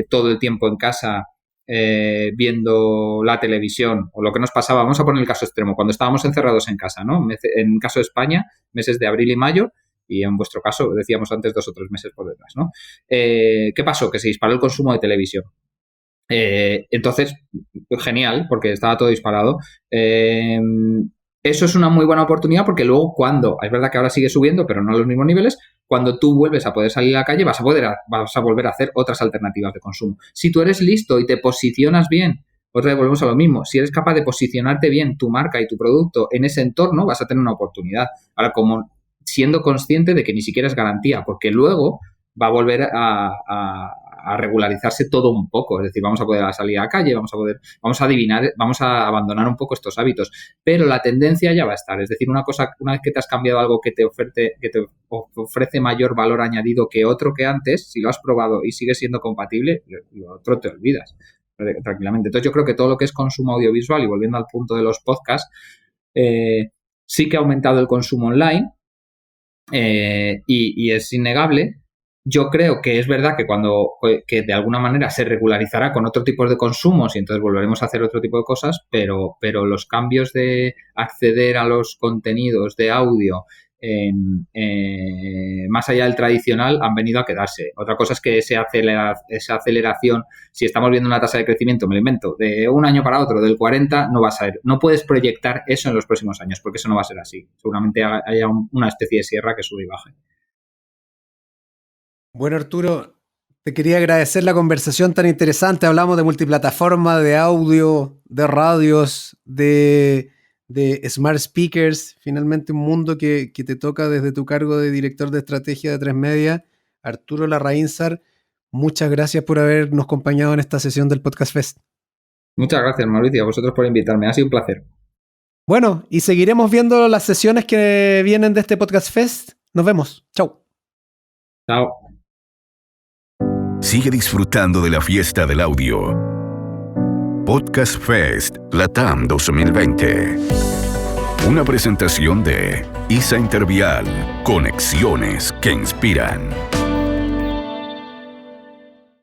todo el tiempo en casa viendo la televisión o lo que nos pasaba. Vamos a poner el caso extremo, cuando estábamos encerrados en casa, ¿no? En el caso de España, meses de abril y mayo, y en vuestro caso, decíamos antes, 2 o 3 meses por detrás, ¿no? ¿Qué pasó? Que se disparó el consumo de televisión. Entonces, genial, porque estaba todo disparado. Eso es una muy buena oportunidad porque luego es verdad que ahora sigue subiendo, pero no a los mismos niveles, cuando tú vuelves a poder salir a la calle vas a volver a hacer otras alternativas de consumo. Si tú eres listo y te posicionas bien, otra vez volvemos a lo mismo, si eres capaz de posicionarte bien tu marca y tu producto en ese entorno, vas a tener una oportunidad. Ahora, como siendo consciente de que ni siquiera es garantía, porque luego va a volver a regularizarse todo un poco, es decir, vamos a poder salir a la calle, vamos a abandonar un poco estos hábitos, pero la tendencia ya va a estar, es decir, una vez que te has cambiado algo que te ofrece mayor valor añadido que otro que antes, si lo has probado y sigue siendo compatible, lo otro te olvidas tranquilamente. Entonces yo creo que todo lo que es consumo audiovisual, y volviendo al punto de los podcasts, sí que ha aumentado el consumo online, y es innegable. Yo creo que es verdad que de alguna manera se regularizará con otro tipo de consumos y entonces volveremos a hacer otro tipo de cosas, pero los cambios de acceder a los contenidos de audio más allá del tradicional han venido a quedarse. Otra cosa es que esa aceleración, si estamos viendo una tasa de crecimiento, me lo invento, de un año para otro, del 40, no puedes proyectar eso en los próximos años, porque eso no va a ser así. Seguramente haya una especie de sierra que sube y baje. Bueno, Arturo, te quería agradecer la conversación tan interesante. Hablamos de multiplataforma, de audio, de radios, de smart speakers. Finalmente un mundo que te toca desde tu cargo de director de estrategia de 3Media. Arturo Larraínzar, muchas gracias por habernos acompañado en esta sesión del Podcast Fest. Muchas gracias, Mauricio, a vosotros por invitarme. Ha sido un placer. Bueno, y seguiremos viendo las sesiones que vienen de este Podcast Fest. Nos vemos. Chau. Chao. Sigue disfrutando de la fiesta del audio. Podcast Fest LATAM 2020. Una presentación de ISA Intervial. Conexiones que inspiran.